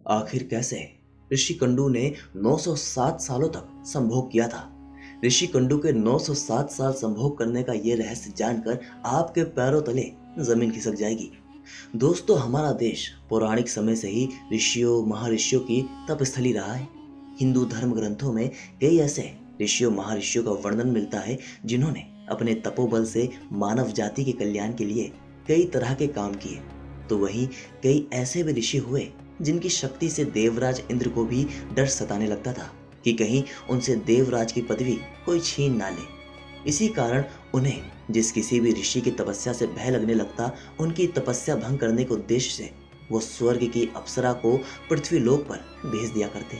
आखिर कैसे ऋषि कंडू ने 907 सालों तक संभोग किया था। ऋषि कंडू के 907 साल संभोग करने का ये रहस्य जानकर आपके पैरों तले जमीन खिसक जाएगी। दोस्तों, हमारा देश पौराणिक समय से ही ऋषियों महर्षियों की तपस्थली रहा है। हिंदू धर्म ग्रंथों में कई ऐसे ऋषियों महर्षियों का वर्णन मिलता है जिन्होंने अपने तपोबल से मानव जाति के कल्याण के लिए कई तरह के काम किए। तो वहीं कई ऐसे भी ऋषि हुए जिनकी शक्ति से देवराज इंद्र को भी डर सताने लगता था कि कहीं उनसे देवराज की पदवी कोई छीन ना ले। इसी कारण उन्हें जिस किसी भी ऋषि की तपस्या से भय लगने लगता, उनकी तपस्या भंग करने के उद्देश्य से वो स्वर्ग की अप्सरा को पृथ्वी लोक पर भेज दिया करते।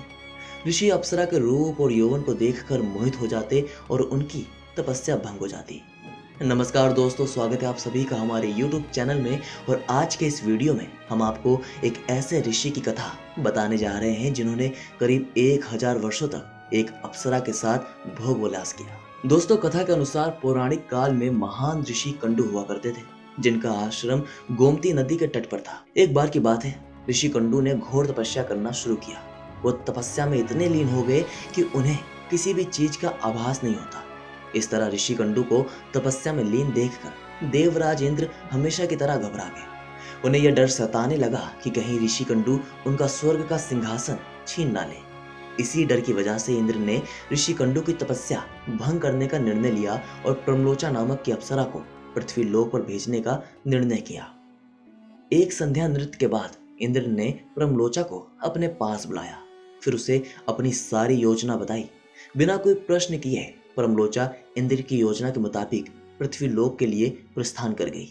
ऋषि अप्सरा के रूप और यौवन को देखकर मोहित हो जाते और उनकी तपस्या भंग हो जाती। नमस्कार दोस्तों, स्वागत है आप सभी का हमारे YouTube चैनल में। और आज के इस वीडियो में हम आपको एक ऐसे ऋषि की कथा बताने जा रहे हैं जिन्होंने करीब 1000 वर्षों तक एक अप्सरा के साथ भोग विलास किया। दोस्तों, कथा के अनुसार पौराणिक काल में महान ऋषि कंडू हुआ करते थे जिनका आश्रम गोमती नदी के तट पर था। एक बार की बात है, ऋषि कंडू ने घोर तपस्या करना शुरू किया। वो तपस्या में इतने लीन हो गए कि उन्हें किसी भी चीज का आभास नहीं होता। इस तरह ऋषि कंडू को तपस्या में लीन देखकर देवराज इंद्र हमेशा की तरह घबरा गए। उन्हें यह डर सताने लगा कि कहीं ऋषि कंडू उनका स्वर्ग का सिंहासन छीन ना ले। इसी डर की वजह से इंद्र ने ऋषि कंडू की तपस्या भंग करने का निर्णय लिया और प्रमलोचा नामक की अप्सरा को पृथ्वी लोक पर भेजने का निर्णय किया। एक संध्या नृत्य के बाद इंद्र ने प्रमलोचा को अपने पास बुलाया, फिर उसे अपनी सारी योजना बताई। बिना कोई प्रश्न किए प्रमलोचा इंद्र की योजना के मुताबिक पृथ्वी लोक के लिए प्रस्थान कर गई।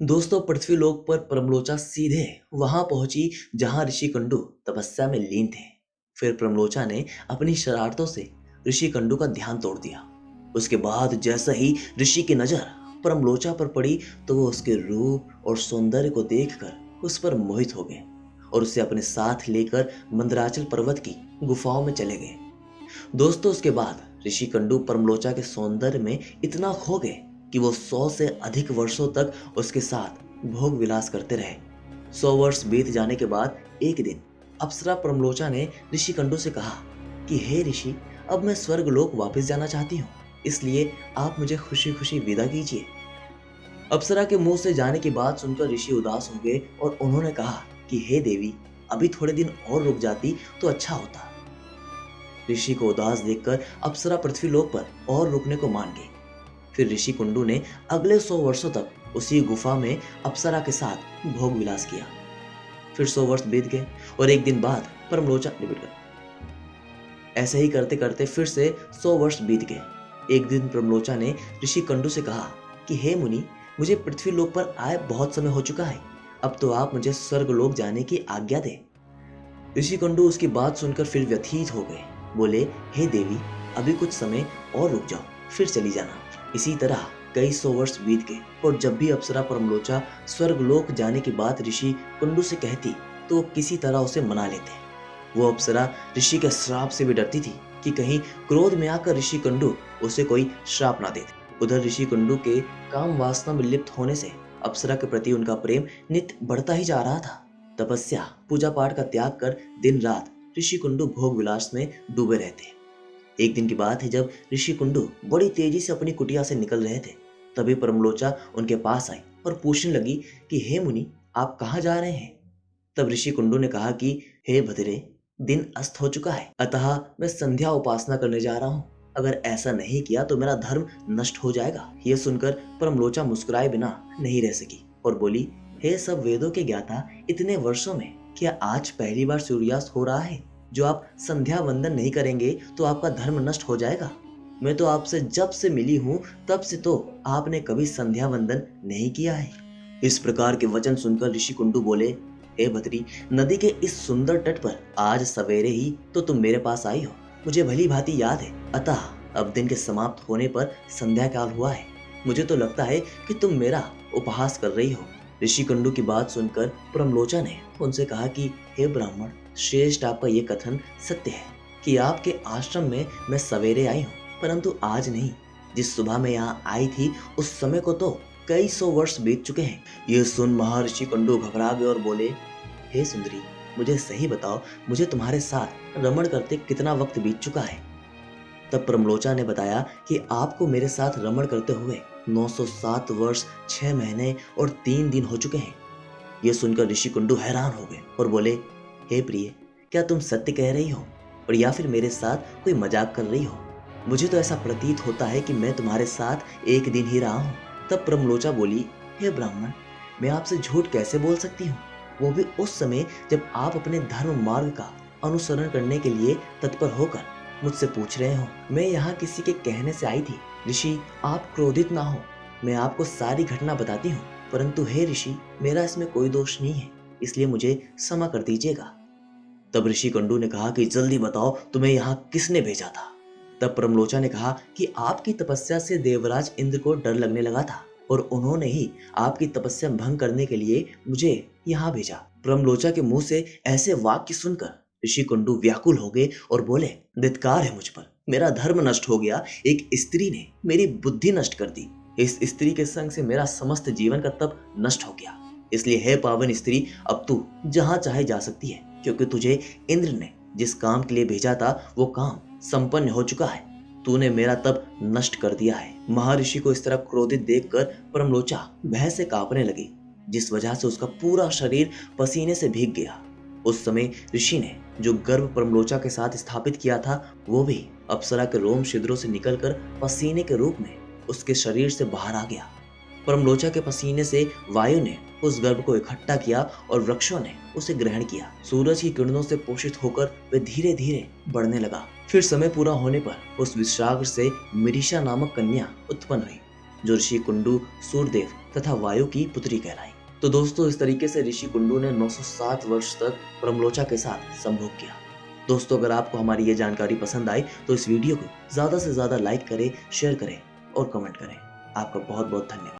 दोस्तों, पृथ्वी लोक पर प्रमलोचा सीधे वहां पहुंची जहां ऋषि कंडू तपस्या में लीन थे। फिर प्रमलोचा ने अपनी शरारतों से ऋषि कंडू का ध्यान तोड़ दिया। उसके बाद जैसा ही ऋषि की नजर प्रमलोचा पर पड़ी तो वो उसके रूप और सौंदर्य को देखकर उस पर मोहित हो गए और उसे अपने साथ लेकर मंदराचल पर्वत की गुफाओं में चले गए। दोस्तों, उसके बाद ऋषि कंडू प्रमलोचा के सौंदर्य में इतना खो गए कि वो 100 से अधिक वर्षों तक उसके साथ भोग विलास करते रहे। 100 वर्ष बीत जाने के बाद एक दिन अप्सरा प्रमलोचा ने ऋषि कंडू से कहा कि हे ऋषि, अब मैं स्वर्ग लोक वापस जाना चाहती हूँ, इसलिए आप मुझे खुशी खुशी विदा कीजिए। अप्सरा के मुंह से जाने की बात सुनकर ऋषि उदास हो गए और उन्होंने कहा कि हे देवी, अभी थोड़े दिन और रुक जाती तो अच्छा होता। ऋषि को उदास देखकर अप्सरा पृथ्वी लोक पर और रुकने को मान गई। फिर ऋषि कुंडू ने अगले 100 वर्षों तक उसी गुफा में अप्सरा के साथ भोग विलास किया। फिर 100 वर्ष बीत गए और एक दिन बाद प्रमलोचा निकट गए। ऐसे ही करते करते फिर से 100 वर्ष बीत गए। एक दिन प्रमलोचा ने ऋषि कंडू से कहा कि हे मुनि, मुझे पृथ्वी लोक पर आए बहुत समय हो चुका है, अब तो आप मुझे स्वर्ग लोक जाने की आज्ञा दें। ऋषि कंडू उसकी बात सुनकर फिर व्यथित हो गए। बोले, हे देवी, अभी कुछ समय और रुक जाओ, फिर चली जाना। इसी तरह कई 100 वर्ष बीत गए और जब भी अप्सरा प्रमलोचा स्वर्ग लोक जाने की बात ऋषि कुंडू से कहती तो वो किसी तरह उसे मना लेते। वो अप्सरा ऋषि के श्राप से भी डरती थी कि कहीं क्रोध में आकर ऋषि कुंडू उसे कोई श्राप ना देते। उधर ऋषि कुंडू के काम वासना में लिप्त होने से अप्सरा के प्रति उनका प्रेम नित्य बढ़ता ही जा रहा था। तपस्या पूजा पाठ का त्याग कर दिन रात ऋषि कुंडू भोग विलास में डूबे रहते। एक दिन की बात है, जब ऋषि कुंडू बड़ी तेजी से अपनी कुटिया से निकल रहे थे, तभी प्रमलोचा उनके पास आई और पूछने लगी कि हे मुनि, आप कहाँ जा रहे हैं? तब ऋषि कुंडू ने कहा कि हे भद्रे, दिन अस्त हो चुका है, अतः मैं संध्या उपासना करने जा रहा हूँ। अगर ऐसा नहीं किया तो मेरा धर्म नष्ट हो जाएगा। यह सुनकर प्रमलोचा मुस्कुराए बिना नहीं रह सकी और बोली, हे सब वेदों के ज्ञाता, इतने वर्षों में क्या आज पहली बार सूर्यास्त हो रहा है? जो आप संध्या वंदन नहीं करेंगे तो आपका धर्म नष्ट हो जाएगा। मैं तो आपसे जब से मिली हूँ तब से तो आपने कभी संध्या वंदन नहीं किया है। इस प्रकार के वचन सुनकर ऋषि कुंडू बोले, हे भद्री, नदी के इस सुंदर तट पर आज सवेरे ही तो तुम मेरे पास आई हो, मुझे भली भांति याद है। अतः अब दिन के समाप्त होने पर संध्या काल हुआ है। मुझे तो लगता है कि तुम मेरा उपहास कर रही हो। ऋषि कुंडू की बात सुनकर प्रमलोचा ने उनसे कहा कि हे ब्राह्मण श्रेष्ठ, आपका ये कथन सत्य है कि आपके आश्रम में मैं सवेरे आई हूँ, परंतु आज नहीं। जिस सुबह मैं यहाँ आई थी उस समय को तो कई 100 वर्ष बीत चुके हैं। ये सुन महर्षि कुंडू घबरा गए और बोले, हे सुंदरी, मुझे सही बताओ, मुझे तुम्हारे साथ रमण करते कितना वक्त बीत चुका है। तब प्रमलोचा ने बताया कि आपको मेरे साथ रमण करते हुए 907 वर्ष 6 महीने और 3 दिन हो चुके हैं। यह सुनकर ऋषि कुंडू हैरान हो गए और बोले, हे प्रिय, क्या तुम सत्य कह रही हो और या फिर मेरे साथ कोई मजाक कर रही हो? मुझे तो ऐसा प्रतीत होता है कि मैं तुम्हारे साथ एक दिन ही रहा हूँ। तब प्रमलोचा बोली, हे ब्राह्मण, मैं आपसे झूठ कैसे बोल सकती हूँ, वो भी उस समय जब आप अपने धर्म मार्ग का अनुसरण करने के लिए तत्पर होकर मुझसे पूछ रहे हो। मैं यहाँ किसी के कहने से आई थी। ऋषि, आप क्रोधित ना हो, मैं आपको सारी घटना बताती हूँ, परंतु हे ऋषि, मेरा इसमें कोई दोष नहीं है, इसलिए मुझे क्षमा कर दीजिएगा। तब ऋषि कंडू ने कहा कि जल्दी बताओ, तुम्हें यहाँ किसने भेजा था? तब प्रमलोचा ने कहा कि आपकी तपस्या से देवराज इंद्र को डर लगने लगा था और उन्होंने ही आपकी तपस्या भंग करने के लिए मुझे यहाँ भेजा। प्रमलोचा के मुंह से ऐसे वाक्य सुनकर ऋषि कुंडू व्याकुल हो गए और बोले, धिक्कार है मुझ पर, मेरा धर्म नष्ट हो गया, एक स्त्री ने मेरी बुद्धि नष्ट कर दी, इस स्त्री के संग से मेरा समस्त जीवन का तप नष्ट हो गया। इसलिए हे पावन स्त्री, अब तू जहाँ चाहे जा सकती है, क्योंकि तुझे इंद्र ने जिस काम के लिए भेजा था वो काम संपन्न हो चुका है। तूने मेरा तप नष्ट कर दिया है। महर्षि को इस तरह क्रोधित देखकर प्रमलोचा भय से कांपने लगी, जिस वजह से उसका पूरा शरीर पसीने से भीग गया। उस समय ऋषि ने जो गर्भ प्रमलोचा के साथ स्थापित किया था वो भी अप्सरा के रोम छिद्रों से निकलकर पसीने के रूप में उसके शरीर से बाहर आ गया। प्रमलोचा के पसीने से वायु ने उस गर्भ को इकट्ठा किया और वृक्षों ने उसे ग्रहण किया। सूरज की किरणों से पोषित होकर वे धीरे धीरे बढ़ने लगा। फिर समय पूरा होने पर उस विश्राग्र से मिरिशा नामक कन्या उत्पन्न हुई, जो ऋषि कुंडू, सूर्यदेव तथा वायु की पुत्री कहलाई। तो दोस्तों, इस तरीके से ऋषि कुंडू ने 907 वर्ष तक प्रमलोचा के साथ संभोग किया। दोस्तों, अगर आपको हमारी ये जानकारी पसंद आई तो इस वीडियो को ज्यादा से ज्यादा लाइक करें, शेयर करें और कमेंट करें। आपका बहुत बहुत धन्यवाद।